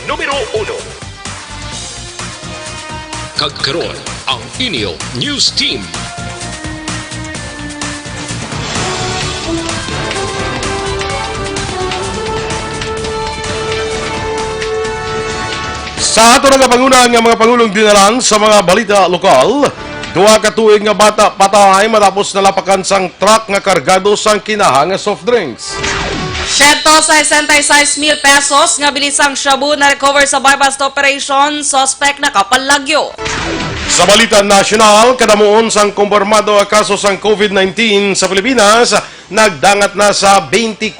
Numero 1. Kagkaroon ang inyong news team. Sa ato nga pangunang nga mga pangulong dinalan sa mga balita lokal, duha ka tuig nga bata patay matapos nalapakan sang truck nga kargado sang kinahang nga soft drinks. 166,000 pesos nga bilisang shabu na recover sa bypass operation, suspect na kapalagyo. Sa balita nasyonal, kadamuon sang kumpirmado nga kaso sang COVID-19 sa Pilipinas, nagdangat na sa 24.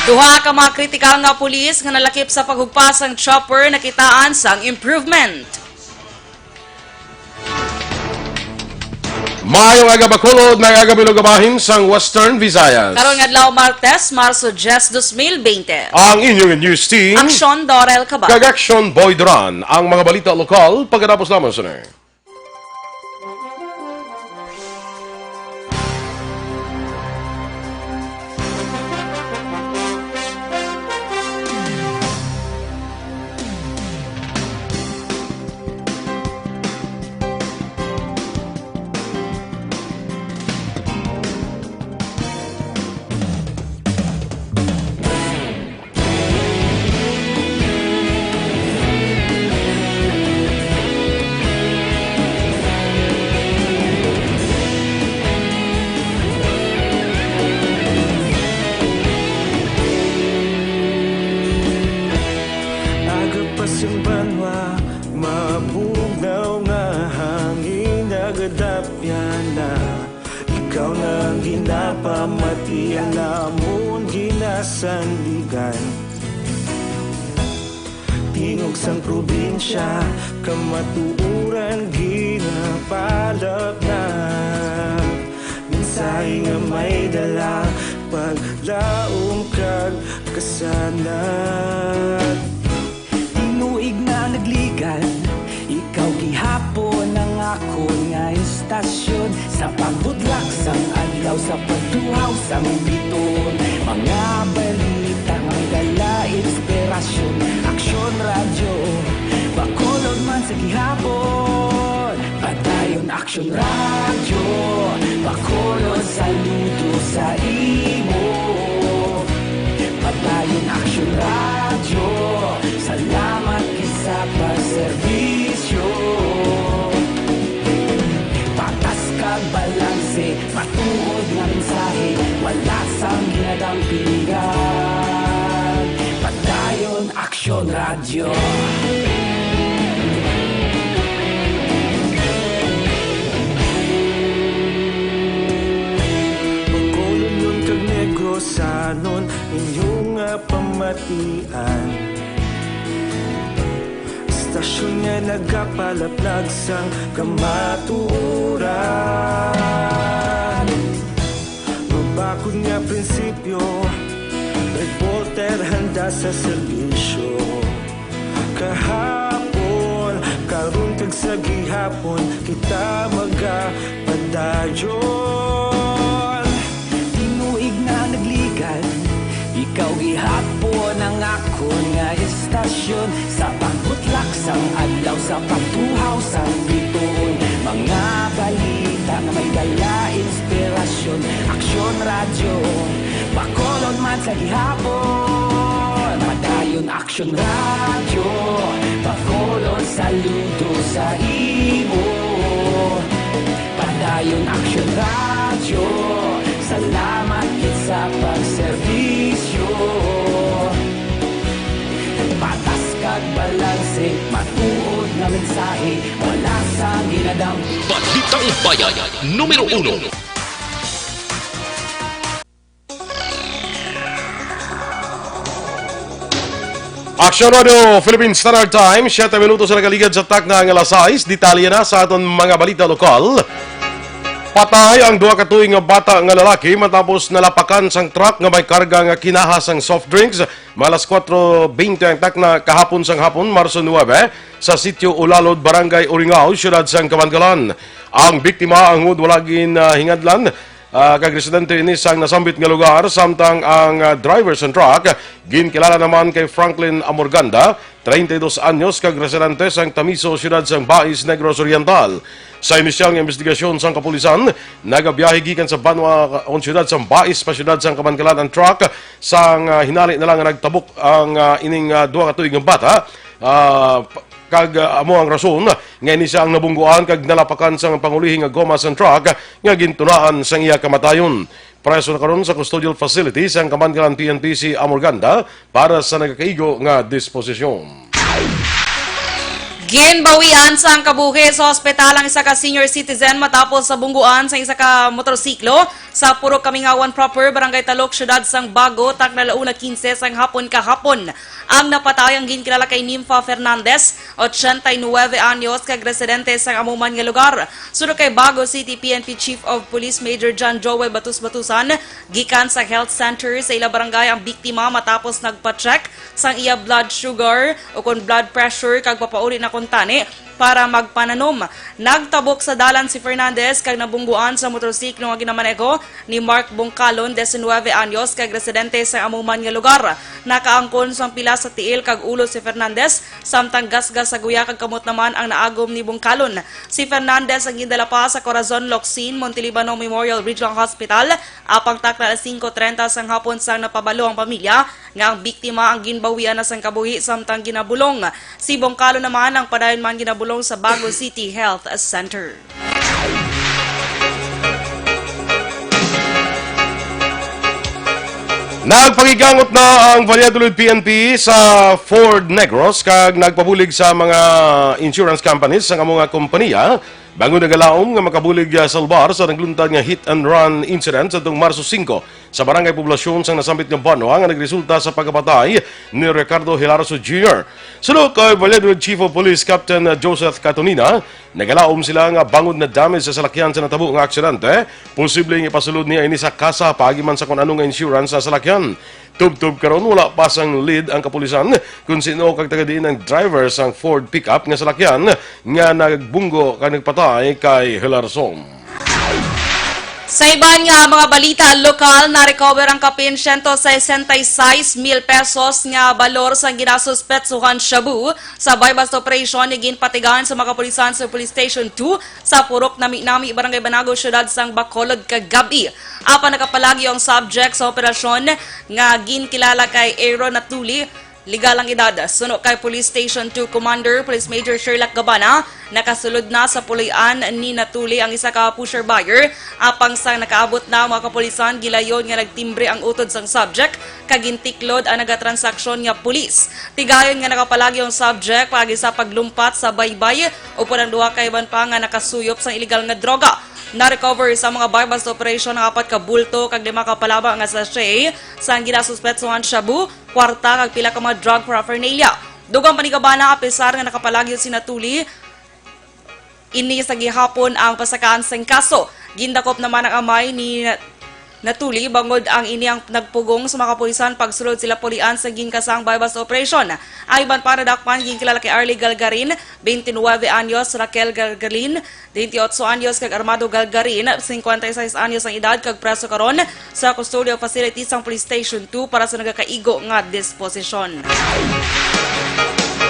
Duha ka mga kritikal nga pulis nga nalakip sa paghugpas ang chopper nakitaan sang improvement. Maayong aga Bacolod, nagagabilog gabahin sang Western Visayas. Karon nga adlaw Martes, Marso 10, 2020. Ang inyong news team, Aksyon, Dorel, Cabatu. Aksyon Boy Duran, ang mga balita lokal pagkatapos naman sa Yung banwa, mabugaw nga hangin nagadapya na. Ikaw nang ginapamatian namon ginasandigan. Tingog sang probinsya, kamatuuran ginapalap na. Minsay nga may dala, paglaom kag kasanat. Tinuig na nagligan, ikaw gihapon ang ako nga istasyon. Sa pagbudlak sang adlaw, sa pagtuhaw sang biton. Mga balita ang dala inspirasyon. Aksyon radyo, Bacolod man sa gihapon. Padayon Aksyon radyo, Bacolod saludo sa imo. Padayon Aksyon radyo, salamat isa pa serbisyo. Patas kag balanse, matuod nga mensahe, wala sang ginadampingan. Padayon Aksyon radyo. Bacolod nun kag Negrosanon, inyong pamatian. Stasyon nga nagapalaplag sang kamaturan. Mabakod nga prinsipyo, reporter handa sa serbisyo. Kahapon, karon kag sa gihapon, kita magapadayon. Tinuig na nagligan, ikaw gihapon ang ako nga istasyon. Sa pagbutlak sang adlaw, sa pagtuhaw sang biton. Mga balita nga may dala inspirasyon. Aksyon radyo, Bacolod man sa gihapon. Padayon Aksyon radyo, Bacolod saludo sa imo. Padayon Aksyon radyo, salamat sa pagserbisyo. Patas kag balanse, matuod na mensahe, wala sa ginadam. Balitang Bayan, Numero 1. Aksyon Radio, Philippine Standard Time, 7 minutos na nagaligad sa tak na ang alas 6. Detalye na sa aton mga balita lokal. Patay ang duha ka tuig nga bata nga lalaki matapos nalapakan sang truck nga may karga nga kinahas ang soft drinks. Malas 4:20 ang tak na kahapon sang hapon, Marso 9, sa sitio Ulalod, Barangay Uringao, siyudad sang Kabangalan. Ang biktima ang walagin hingadlan kag residente ini sang nasambit nga lugar samtang ang driver sa truck ginkilala naman kay Franklin Amorganda, 32 anyos kag residente sang Tamiso, siyudad sang Bais, Negros Oriental. Sa inisyal nga investigasyon sang kapulisan, nagabiyahe gikan sa Banwa on siyudad sang Bais pa siyudad sang Kamankalan ang truck sang hinali na lang nga nagtabok ang ining duha ka tuig nga bata. Kag amo ang rason nga ini siya ang nabungguan kag nalapakan sang pangulihing nga goma sang truck nga gintunaan sang iya kamatayon. Preso na karon sa custodial facility sang Kamankalan PNP si Amorganda para sa nagakaigo nga disposisyon. Ginbawian sa kabuhi sa ospital ang isa ka senior citizen matapos sa bungguan sa isa ka motorsiklo sa Purok Kamingawan proper, Barangay Talok, siyudad sang Bago, takna launa 15 sang hapon kahapon. Ang napatayang ginkilala kay Nympha Fernandez, 89 anyos, kag residente sa amuman nga lugar. Sunod kay Bago City PNP Chief of Police Major John Joel Batus-Batusan, gikan sa health center sa ila barangay ang biktima matapos nagpa-check sang iya blood sugar o kon blood pressure kag papauli na kuntani para magpananom. Nagtabok sa dalan si Fernandez kag nabungguan sa motorsiklo nga ginamaneho ni Mark Bongcalon, 19 anyos, kag residente sa amuman nga lugar. Nakaangkon sang pila sa tiil kag ulo si Fernandez, samtang gasgas sa guya kag kamot naman ang naagom ni Bongcalon. Si Fernandez ang gindala pa sa Corazon Locsin, Montelibano Memorial Regional Hospital, apang takna 5:30 sang hapon sang napabalo ang pamilya nga ang biktima ang ginbawian na sang kabuhi samtang ginabulong. Si Bongcalon naman ang padayon man ginabulong sa Bago City Health Center. Nagpagigangot na ang Valladolid PNP sa Ford Negros kag nagpabulig sa mga insurance companies sa mga kompanya bago nagalaom nga makabulig salbar sa nagluntad nga hit and run incident sa Marso 5 sa barangay poblasyon sang nasambit nga Banwa nga nagresulta sa pagkapatay ni Ricardo Hilarso Jr. Sulod kay Valladolid Chief of Police Captain Joseph Catonina, nagalaom sila nga bangod na damage sa salakyan sa natabo nga aksidente, posibleng ipasulod niya ini sa kasa pagiman sa kung anong insurance sa salakyan. Tub-tub karon wala pa sang lead ang kapulisan kung sino kag tagadiin ang driver sang Ford pickup nga salakyan nga nagbunggo kag nagpatay kay Hilarson. Sa iban nga mga balita lokal, na-recover ang kapin 166,000 pesos nga balor sa ginasuspetsuhan shabu sa bypass operation ni ginpatigan sa mga kapulisan sa Police Station 2 sa Purok Nami Barangay Banago, siyudad sang Bacolod kagabi. Apa nakapalagi ang subject sa operasyon nga ginkilala kay Aaron Natuli, legal ang edad. Suno kay Police Station 2 Commander Police Major Sherlock Gabana, nakasulod na sa pulian ni Natuli ang isa ka pusher buyer. Apang sa nakaabot na mga kapulisan, gilayon nga nagtimbre ang utod sang subject, kagintiklod ang nagatransaksyon nga pulis. Tigayon nga nakapalagi ang subject pagi sa paglumpat sa baybay o ang duha kay iban pa nga nakasuyop sang illegal nga droga. Na-recover sa mga bypass operation ng 4 ka bulto kag 5 ka palaba nga sachet sa ginasuspetsuhan shabu, kwarta kag pila ka mga drug paraphernalia. Dugang panigabana apisar nga nakapalagyo si Natuli, ini sa gihapon ang pasakaan sang kaso. Gindakop naman ang amay ni Natuli bangod ang ini ang nagpugong sa mga kapulisan pagsulod sila pulian sa ginkasang bypass operation. Ayban para dakpan ginkilala kay Arlie Galgarin, 29 anyos, Raquel Galgarin, 28 anyos kag Armando Galgarin, 56 anyos ang edad kag preso karon sa custodial facility sang Police Station 2 para sa nagakaigo nga disposisyon.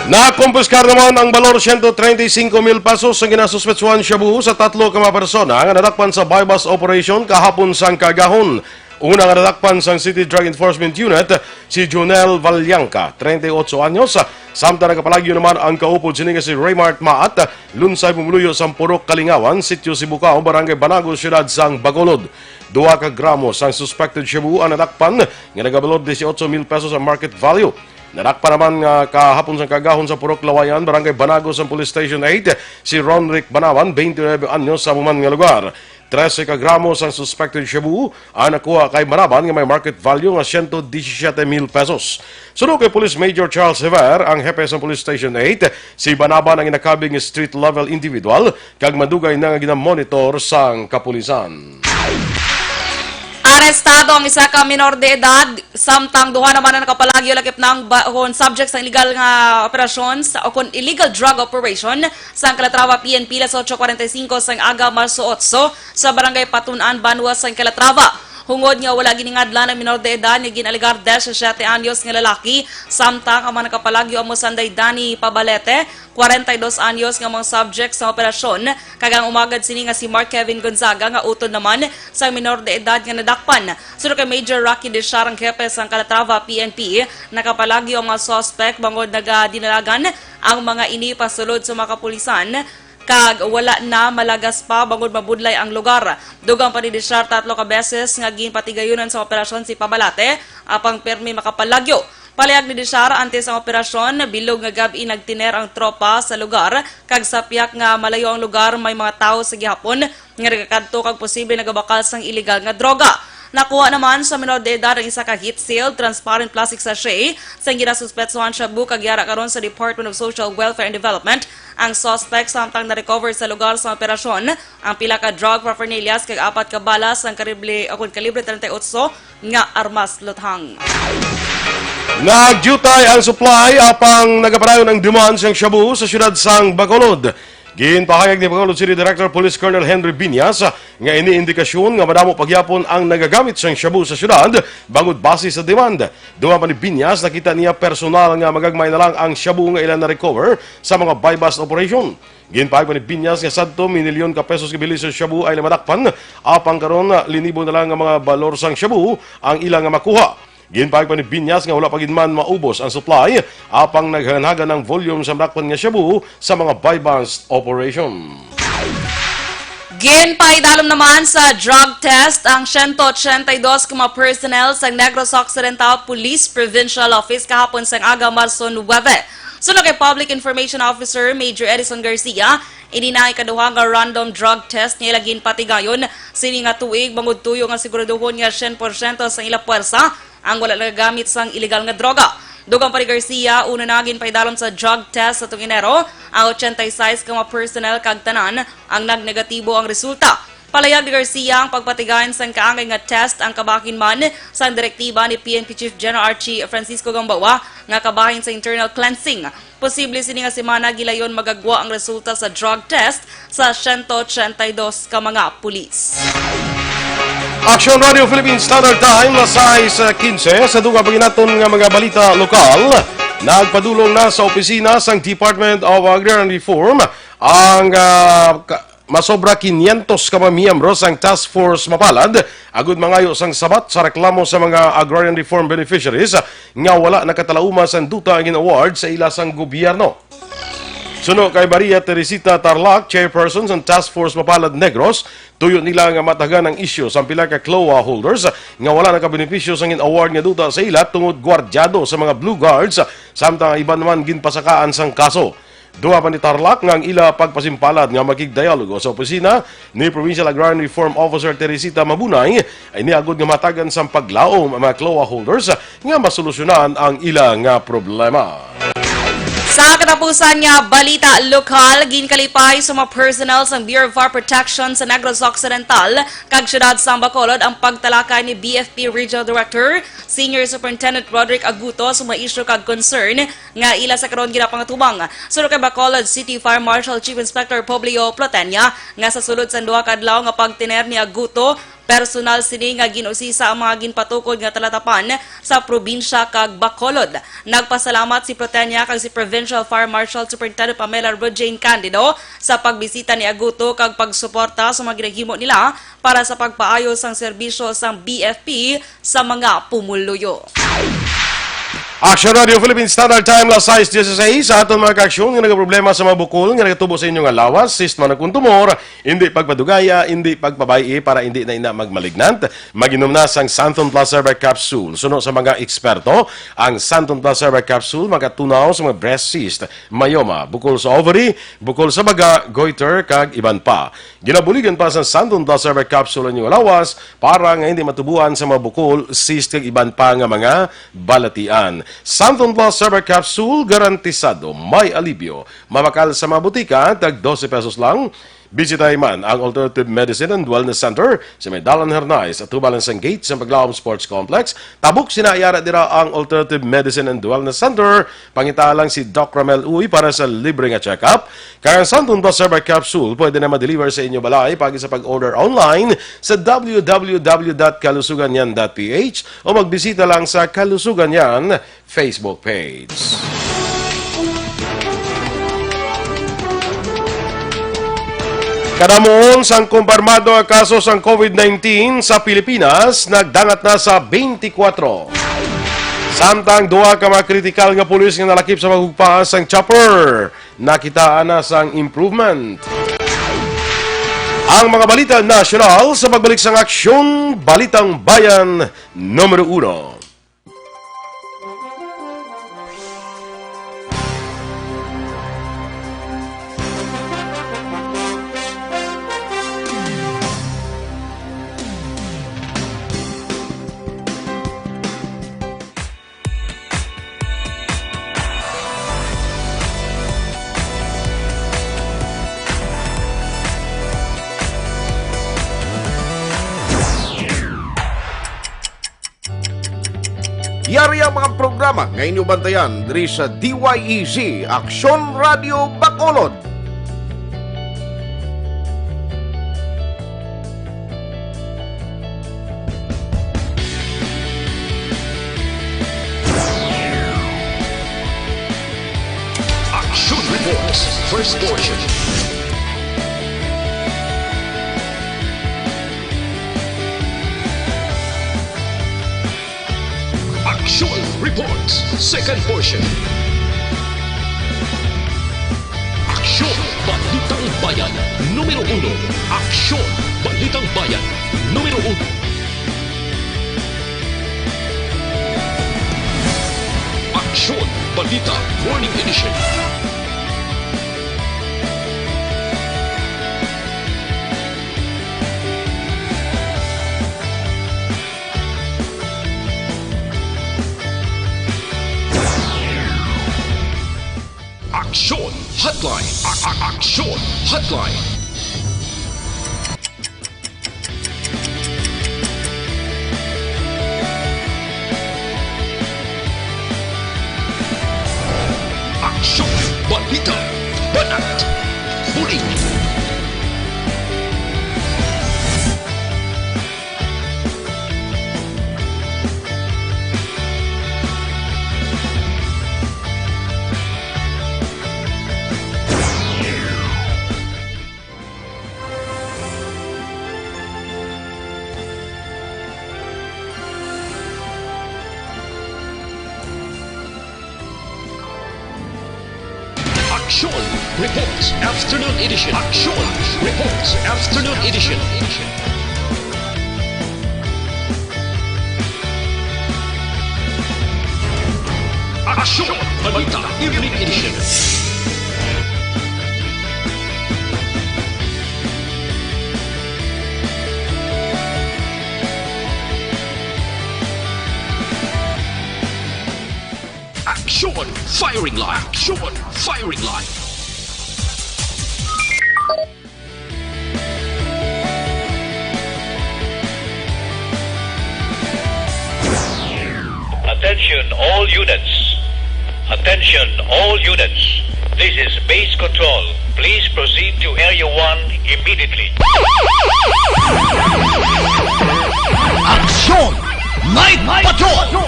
Nakumpiskar naman ang balor 135,000 pesos sa ginasuspetsuhan shabu sa 3 ka mga persona nga nadakpan sa bypass operation kahapon sang kagahon. Una nga nadakpan sang City Drug Enforcement Unit si Jonel Valyanca, 38 anyos. Samtang nagapalagyo naman ang kaupod sini nga si Raymart Maat, lunsay pumuluyo sa Purok Kalingawan, Sitio Sibukao, Barangay Banago, siyudad sang Bacolod. 2 ka gramos ang suspected shabu ang nadakpan nga nagabalor 18,000 pesos ang market value. Nadakpan naman kahapon sa kagahon sa Purok Lawayan, Barangay Banago sa Police Station 8, si Ronrick Banawan, 29 anyos sa muman nga lugar. 13 ka gramos ang suspected shabu ang nakuha kay Manaban nga may market value nga 117,000 pesos. Sunod kay Police Major Charles Hever, ang hepe sa Police Station 8, si Banaban ang inakabing street level individual kag madugay na nga ginamonitor sang kapulisan. Naestado ang isa ka minor de edad, samtang duha naman na nakapalagyo lakip ng subject sa illegal nga operasyon o kung illegal drug operation sa Calatrava PNP las 8:45 sang aga Marso 8 sa barangay Patunan, Banwa sa Calatrava. Hungod nga wala giningadla ng minor de edad ni ginaligar 17 anyos nga lalaki, samtang ang mga nakapalagyo amo sanday Dani Pabalete, 42 anyos nga mga subject sa operasyon, kagang umagad sini nga si Mark Kevin Gonzaga nga utod naman sa minor de edad nga nadakpan. Sunod kay Major Rocky de Sharang Jefe sa Calatrava PNP, nakapalagyo ang mga suspect bangod nagadinalagan ang mga ini pasulod sa mga kapulisan, kag wala na malagas pa bangod mabudlay ang lugar. Dugang pa ni Dishar 3 ka beses nga ginpatigayunan sa operasyon si Pabalate apang permi makapalagyo. Palayag ni Dishar antes ang operasyon, bilog nga gabi nagtiner ang tropa sa lugar kag sapyak nga malayo ang lugar may mga tao sa gihapon nga nagakadto kag posible nagabakal sang illegal nga droga. Nakuha naman sa minor de edad ang isa ka heat sealed transparent plastic sachet sa ginasuspetsuhan shabu kag yara karon sa Department of Social Welfare and Development. Ang suspect samtang na-recover sa lugar sa operasyon ang pila ka drug paraphernalia kag 4 ka balas ang kalibre 38 nga armas luthang. Nagjutay ang supply apang nagapadayon ng demand sang shabu sa siyudad sang Bacolod. Ginpahayag ni Bacolod City Director Police Colonel Henry Binyas nga iniindikasyon nga madamo pagyapon ang nagagamit sang shabu sa syudad bangod base sa demand. Duman pa ni Binyas, nakita niya personal nga magagmay na lang ang shabu nga ilan na recover sa mga buy-bust operation. Ginpahayag pa ni Binyas nga sadto minilyon ka pesos kabilis sa shabu ay namadakpan, apang karon linibo na lang nga mga balor sang shabu ang ilang nga makuha. Ginpahayag pa ni Binyas nga wala pagidman maubos ang supply apang naghanhaga ng volume sa mdakpan nga shabu sa mga buy-bust operation. Ginpaidalom naman sa drug test ang 182 ka mga personnel sa Negros Occidental Police Provincial Office kahapon sa aga Marso 9. Sunod kay Public Information Officer Major Edison Garcia, ininay kaduha nga random drug test nga ilagin patigayon sini nga tuig bangod tuyo nga siguraduhon nga 100% sa ila puwersa ang wala nagagamit sang illegal nga droga. Dugang pa ni Garcia, una nagin paidalom sa drug test sa Numero, ang 86 ka mga personnel kag tanan ang nagnegatibo ang resulta. Palayag ni Garcia ang pagpatigayan sang kaangay nga test ang kabahin man sa direktiba ni PNP Chief General Archie Francisco Gambawa nga kabahin sa internal cleansing. Posible sini nga semana gilayon magagwa ang resulta sa drug test sa 182 ka mga pulis. Aksyon Radio Philippines Standard Time, lasay sa 15 sa duga paginaton nga mga balita lokal. Nagpadulong na sa opisina sang Department of Agrarian Reform ang masobra 500 ka mga miyembro sang Task Force Mapalad agud mangayo sang sabat sa reklamo sa mga agrarian reform beneficiaries nga wala nakatalauma sang duta ang award sa ila sang gobyerno. Suno kay Maria Teresita Tarlac, chairperson sa Task Force Mapalad Negros, tuyo nila nga matagan ang isyu sa pila ka CLOA holders nga wala nakabenepisyo sa award nga duta sa ila tungod gwardyado sa mga Blue Guards samtang iba naman ginpasakaan sang kaso. Duha pa ni Tarlac nga ang ila pagpasimpalad nga makigdialogo sa opisina ni Provincial Agrarian Reform Officer Teresita Mabunay ay niagod nga matagan sa paglaom ang mga CLOA holders nga masolusyonan ang ila nga problema. Sa katapusan nga balita lokal, ginkalipay sa mga personnel sa Bureau of Fire Protection sa Negros Occidental kag siyudad sa Bacolod ang pagtalakay ni BFP Regional Director Senior Superintendent Roderick Aguto sa mga isyu kag concern nga ila sa karon ginapangatubang. Sunod kay Bacolod City Fire Marshal Chief Inspector Publio Plotenia nga sa sulod sa duha ka adlaw nga pagtiner ni Aguto, personal sini nga ginusisa ang mga ginpatukod nga talatapan sa probinsya kag Bacolod. Nagpasalamat si Plotenia kag si Provincial Fire Marshal Superintendent Pamela Rodjane Candido sa pagbisita ni Aguto kag pagsuporta sa mga ginahimo nila para sa pagpaayos sang serbisyo sang BFP sa mga pumuluyo. Aksyon Radio Philippines Standard Time, las 6:16 sa aton mga kaaksyon nga nagaproblema sa mga bukol nga nagatubo sa inyong lawas, sistema na kuntumor, hindi pagpadugaya, hindi pagpabayi para hindi na ina magmalignant. Maginom na sang Santon Plus Herbal Capsule. Suno sa mga eksperto, ang Santon Plus Herbal Capsule magatunaw sa mga breast cyst, myoma, bukol sa ovary, bukol sa baga, goiter, kag iban pa. Ginabuligan pa sa Santon Plus Herbal Capsule ang inyong lawas para nga hindi matubuan sa mga bukol, cyst, kag iban pa nga mga balatian. Santon Plus Herbal Capsule, garantisado, may alibyo. Mamakal sa mga butika, tag 12 pesos lang. Bisitahin man ang Alternative Medicine and Wellness Center sa may Dalan Hernais at tubalan sa gate sa Paglawom Sports Complex. Tabuk sinayara dira ang Alternative Medicine and Wellness Center. Pangitalang si Doc Ramel Uy para sa libre nga check-up. Kaya Santun Plus Herbal Capsule pwede na ma-deliver sa inyo balay pagi sa pag-order online sa www.kalusuganyan.ph o magbisita lang sa Kalusuganyan Facebook page. Kadamoon sang kumpirmado ang kaso sang COVID-19 sa Pilipinas, nagdangat na sa 24. Samtang duha ka mga kritikal nga pulis nga nalakip sa magugpaan sang chopper, nakitaan na sang improvement. Ang mga balita nasyonal sa pagbalik sang aksyon, Balitang Bayan, Numero 1. Yari ang mga programa nga inyo bantayan diri sa DYEZ Aksyon Radio Bacolod. Aksyon Reports, first portion. Aksyon Reports, second portion. Aksyon Balitang Bayan, Numero 1. Aksyon Balitang Bayan, Numero 1. Aksyon Balita Morning Edition. Aksyon Hotline. Aksyon Hotline. Aksyon Balita Banat Huling. Aksyon Reports Afternoon Edition. Aksyon Reports Afternoon Edition. Aksyon Balita Evening Edition. Aksyon Firing Line. Aksyon Firing Line. Attention all units. Attention all units. This is base control. Please proceed to Area 1 immediately. Aksyon! Night Patrol!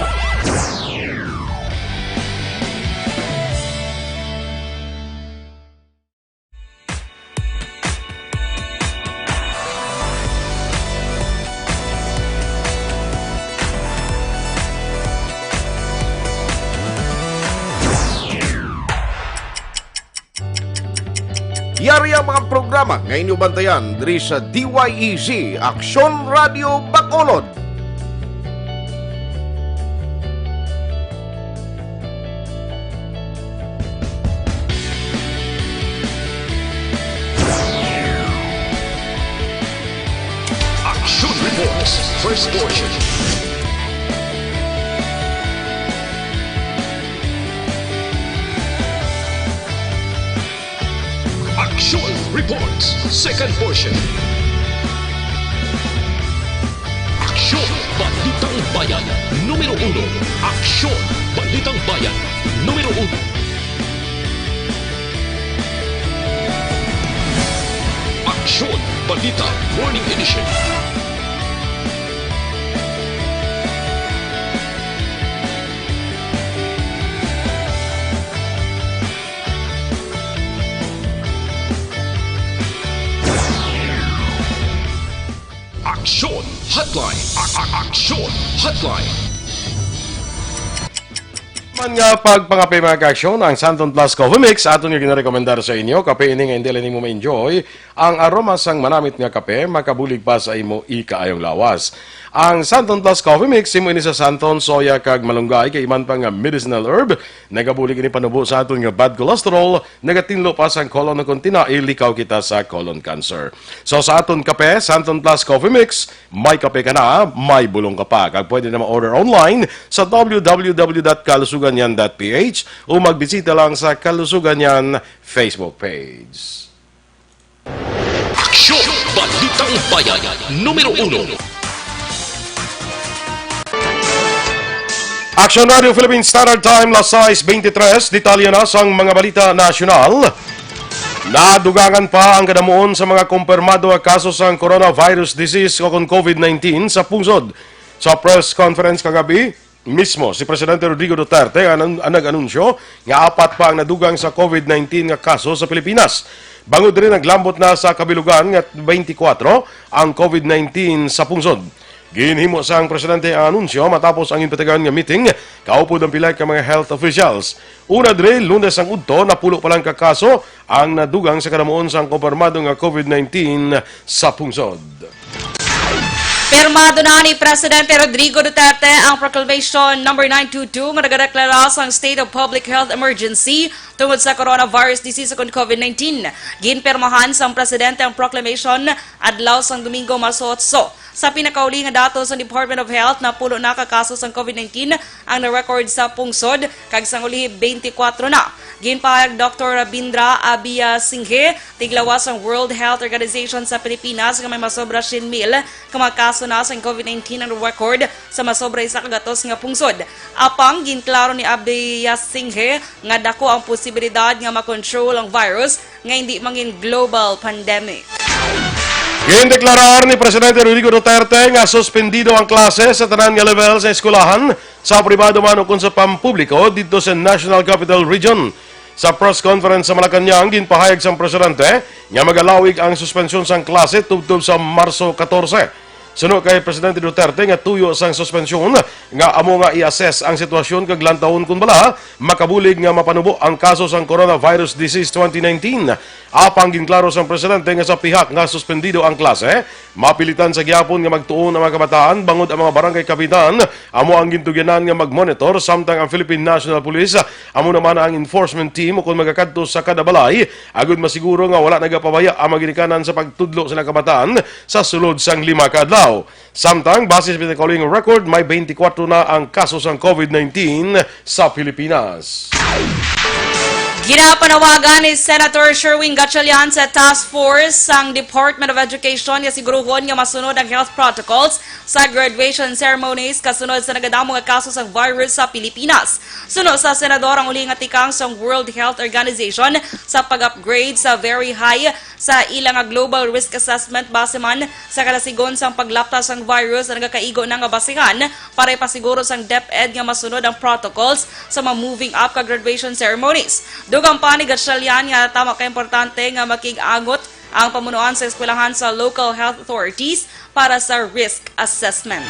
Yari ang mga programa nga inyo bantayan diri sa DYEZ Aksyon Radio Bacolod. Aksyon Reports, first portion. Aksyon reports. Second portion. Aksyon, Balitang Bayan. Numero 1. Aksyon, Balitang Bayan. Numero 1. Aksyon, Balita, Morning Edition. Aksyon, Hotline. Aksyon, Hotline. Man nga pagpangape mga ka-aksyon, ang Santon Plus Coffee Mix aton nga ginarekomendar sa inyo. Kape ini nga hindi lang mo ma-enjoy. Ang aroma sang manamit nga kape, makabulig pa sa imo ikaayong lawas. Ang Santon Plus Coffee Mix, imo ini sa Santon, soya kag malunggay, kay iman pa nga medicinal herb. Nagabulig ini panubo sa aton nga bad cholesterol, nagatinlo pa sa colon na kontina, ilikaw kita sa colon cancer. So sa aton kape, Santon Plus Coffee Mix, may kape ka na, may bulong ka pa. Kag pwede na ma-order online sa www.kalusuganyan.ph o magbisita lang sa Kalusuganyan Facebook page. Aksyon, Balitang Bayan. Numero 1. Aksyon Radio Philippines Standard Time, las 6:23, detalye na sang mga balita nasyonal. Nadugangan pa ang kadamuon sa mga kumpirmado nga kaso sang coronavirus disease o COVID-19 sa pungsod. Sa press conference kagabi, mismo si Presidente Rodrigo Duterte ang nag-anunsyo nga apat pa ang nadugang sa COVID-19 nga kaso sa Pilipinas. Bangod rin naglambot na sa kabilugan nga 24 ang COVID-19 sa pungsod. Ginhimo sang presidente ang anunsyo matapos ang impetigan nga meeting kaupod ang pilay ka mga health officials. Una diri Lunes ang udto napulo pa lang ka kaso ang nadugang sa kadamuon sang kumpirmado nga COVID-19 sa pungsod. Pirmado na ni Presidente Rodrigo Duterte ang Proclamation No. 922 nga nagadeklara sa State of Public Health Emergency tungod sa coronavirus disease kung COVID-19. Ginpirmahan sa Presidente ang proclamation adlaw sang Domingo Marso 8. Sa pinakauli nga datos sa Department of Health na pulo na kakaso sa COVID-19 ang na-record sa pungsod kag sang uli 24 na. Ginpahayag Dr. Rabindra Abia Singhe, tiglawas ang World Health Organization sa Pilipinas nga may masobra 100,000 ka mga kaso na sa COVID-19 ang record sa masobra isa kagatos nga pungsod. Apang ginklaro ni Abia Singhe nga dako ang posibilidad nga makontrol ang virus nga hindi mangin global pandemic. Gindeklarar ni Presidente Rodrigo Duterte nga suspendido ang klase sa tanan nga level sa eskwelahan sa pribado man o kung sa pampubliko dito sa National Capital Region. Sa press conference sa Malacanang, ginpahayag sa Presidente nga magalawig ang suspensyon sang klase tubtob sa Marso 14. Suno kay Presidente Duterte nga tuyo sang suspensyon nga amo nga i-assess ang sitwasyon kag lantawon kun bala makabulig nga mapanubo ang kaso sang coronavirus disease 2019. Apang ginklaro sang Presidente nga sa pihak nga suspendido ang klase, mapilitan sa gyapon nga magtuon ang mga kabataan bangod ang mga barangay kapitan amo ang gintugyanan nga magmonitor samtang ang Philippine National Police amo naman ang enforcement team kung magakadto sa kada balay agud masiguro nga wala nagapabaya ang maginikanan sa pagtudlo sa kabataan sa sulod sang 5 ka adlaw. Samtang, base sa pinakaling record, may 24 na ang kaso ng COVID-19 sa Pilipinas. Ginapanawagan ni Senator Sherwin Gatchalian sa Task Force ang Department of Education nga siguruhon nga masunod ang health protocols sa graduation ceremonies kasunod sa nagadamo nga kaso sa virus sa Pilipinas. Sunod sa Senador ang uli nga tikang sa World Health Organization sa pag-upgrade sa very high sa ilang nga global risk assessment base man sa kalasigon sa paglaptas ng virus na nagakaigo na nga basihan para ipasiguro sa DepEd nga masunod ang protocols sa mga moving up ka graduation ceremonies. Dugang pa ni Gatchalian nga tama ka importante nga makig-agot ang pamunuan sa eskwelahan sa local health authorities para sa risk assessment.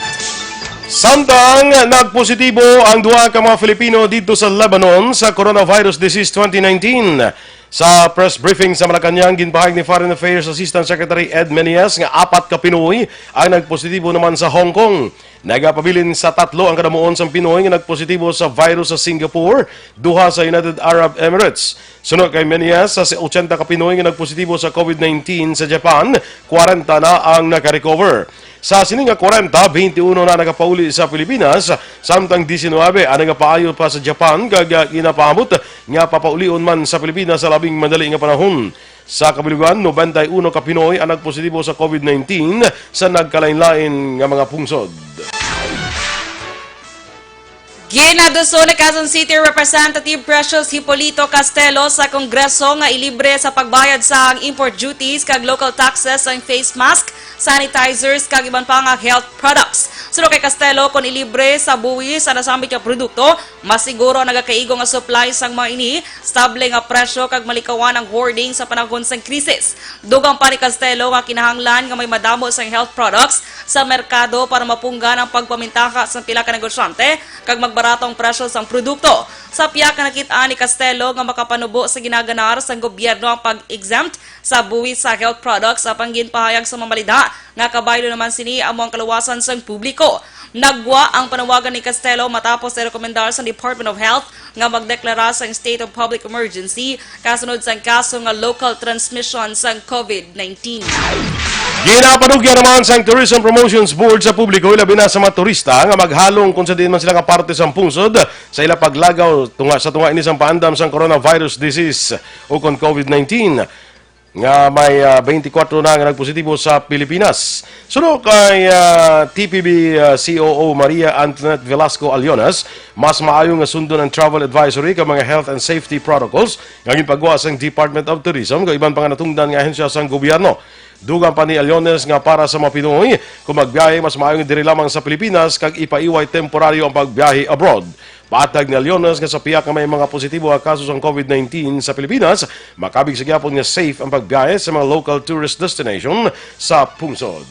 Samtang nagpositibo ang duha ka mga Filipino dito sa Lebanon sa coronavirus disease 2019. Sa press briefing sa Malacanang, ginpahayag ni Foreign Affairs Assistant Secretary Ed Menias nga 4 ka Pinoy ang nagpositibo naman sa Hong Kong. Nagapabilin sa 3 ang kadamuon sa Pinoy nga nagpositibo sa virus sa Singapore, 2 sa United Arab Emirates. Sunod kay Menias, sa 80 ka Pinoy nga nagpositibo sa COVID-19 sa Japan, 40 na ang nakarecover. Sa sining nga 40, 21 na nakapauli sa Pilipinas, samtang 19 ang nagapaayo pa sa Japan kag ginapaabot nga papaulion man sa Pilipinas sa labing madali nga panahon. Sa kabilugan, 91 ka Pinoy ang nagpositibo sa COVID-19 sa nagkalain-lain nga mga pungsod. Ginaduso ni Quezon City Representative Precious Hipolito Castelo sa Kongreso nga ilibre sa pagbayad sa import duties kag local taxes ang face mask, sanitizers kag iban pa nga health products. Suno kay Castelo, kung ilibre sa buwis sa nasambit nga produkto, masiguro nagakaigo nga supply sang mga ini, stable nga presyo kag malikawan ang hoarding sa panahon sang krisis. Dugang pa ni Castelo nga kinahanglan nga may madamo sang health products sa merkado para mapunggan ang pagpamintaka sa pila ka negosyante kag magbaratong presyo sang produkto. Sa piyak na nakitaan ni Castelo nga makapanubo sa ginaganar sa gobyerno ang pag-exempt sa buwis sa health products sa pangginpahayag sa mamalida nga kabaylo naman sini amo ang kaluwasan sang publiko. Nagwa ang panawagan ni Castelo matapos i-rekomendar sa Department of Health nga magdeklara sa state of public emergency kasunod sang kaso nga local transmission sang COVID-19. Ginapanugya naman sa Tourism Promotions Board sa publiko labi na sa mga turista nga maghalong kung sa din man sila nga parte sa pungsod sa ila paglagaw sa tunga ini sang paandam sang coronavirus disease o kon COVID-19 nga may 24 na nga nagpositibo sa Pilipinas. Suno kay TPB COO Maria Antoinette Velasco Alionas, mas maayo nga sundon ang travel advisory ka mga health and safety protocols nga ginpagawa sa Department of Tourism kag iban pang natungdan nga ahensya sa gobyerno. Dugang pa ni Aliones nga para sa mga Pinoy, kung magbiyahe mas maayong diri lamang sa Pilipinas kag ipaiway temporaryo ang pagbiyahe abroad. Patag ni Aliones nga sa piyak nga may mga positibo ang kaso ng COVID-19 sa Pilipinas, makabig sa gyapon nga safe ang pagbiyahe sa mga local tourist destination sa pungsod.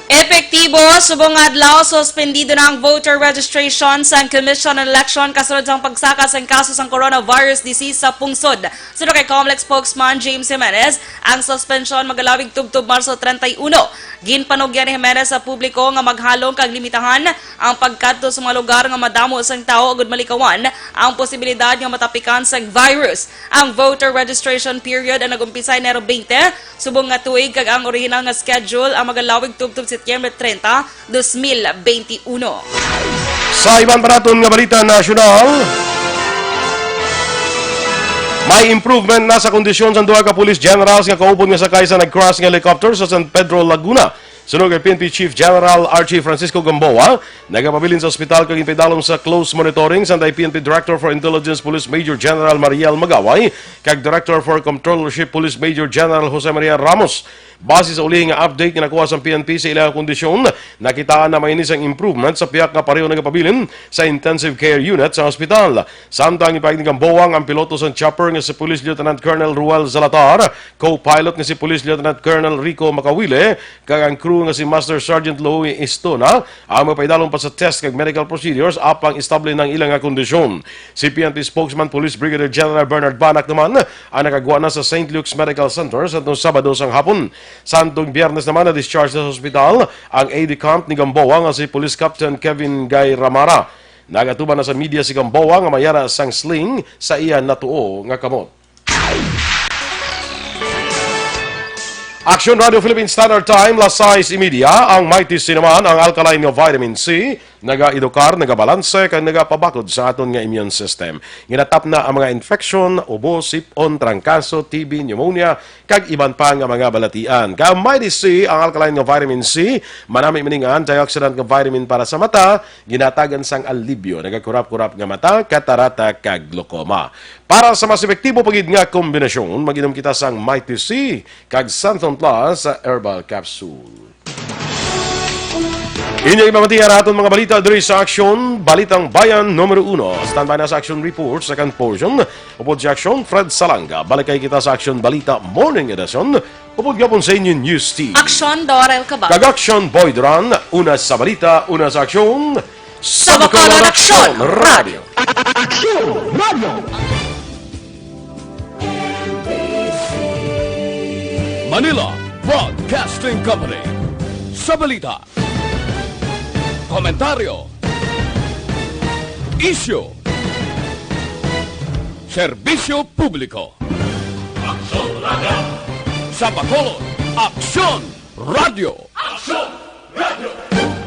Epektibo, subong adlaw, suspendido na ang voter registration sa Commission on Election kasunod sa pagsaka sa kaso ng coronavirus disease sa pungsod. Suno kay Comlex spokesman James Jimenez, ang suspension magalawig tubtob Marso 31. Ginpanugyan ni Jimenez sa publiko nga maghalong kag limitahan ang pagkadto sa mga lugar nga madamo sang tao ug malikawan ang posibilidad nga matapikan sang virus. Ang voter registration period ang nagumpisa Enero 20, subong nga tuig kag ang original nga schedule ang magalawig tubtob Setyembre 30, 2021. Sa ibang panaton nga balita nasyonal, may improvement na sa kondisyon sa duha ka police generals nga kaupon nga sakay sa nag-cross nga helicopter sa San Pedro, Laguna. Sunog kay PNP Chief General Archie Francisco Gamboa, nagapabilin sa ospital kag impedalong sa close monitoring sa PNP Director for Intelligence Police Major General Mariel Magaway kag Director for Controllership Police Major General Jose Maria Ramos. Base sa uli nga update nga nakuha sa PNP sa ilang kondisyon, nakitaan na may inisang improvement sa piyak nga pareho nagapabilin sa intensive care unit sa ospital. Samtang ipahig ni Gamboa ang piloto sa chopper nga si Police Lieutenant Colonel Ruel Zalatar, co-pilot nga si Police Lieutenant Colonel Rico Macawile, kag ang crew nga si Master Sergeant Louie Istona, ang mapaidalong pa sa test kag medical procedures apang istable ng ilang nga kondisyon. Si PNP spokesman Police Brigadier General Bernard Banak naman ang nakagwa na sa St. Luke's Medical Center sa Sabado sang hapon. Santong Biyernes naman na discharge sa hospital ang AD Camp ni Gamboa nga si Police Captain Kevin Guy Ramara. Nagatuban na sa media si Gamboa nga mayara sang sling sa iya natuo nga kamot. Aksyon Radio Philippine Standard Time, las 6:30, ang Mighty C naman, ang alkaline nga vitamin C, naga-edukar, nagabalanse, kag nagapabakod sa aton nga immune system. Ginatap na ang mga infection, ubo, sipon, trangkaso, TB, pneumonia, kag iban pa nga mga balatian. Ka Mighty C, ang alkaline nga vitamin C, manami maning antioxidant nga vitamin para sa mata, ginatagan sang alibyo, nagakurap-kurap nga mata, katarata, kag glaucoma. Para sa mas epektibo pagid nga kombinasyon, mag-inom kita sang Mighty C, kag Santon Plus sa Herbal Capsule. Inyong ipamatihan natin mga balita diri sa Aksyon, Balitang Bayan Numero 1. Standby na sa Aksyon Report, second portion. Upod si Aksyon, Fred Salanga. Balikay kita sa Aksyon Balita Morning Edition. Upod gapon sa inyong news team. Aksyon, Dorel, Cabatu. Kag-Aksyon, Boy Duran. Una sa balita, una sa Aksyon. Sa Bacolod Aksyon Radio. Aksyon Radio! Manila Broadcasting Company. Sa balita, komentaryo, isyu, serbisyo publiko. Aksyon Radio! Sa Bacolod, Aksyon Radio! Aksyon!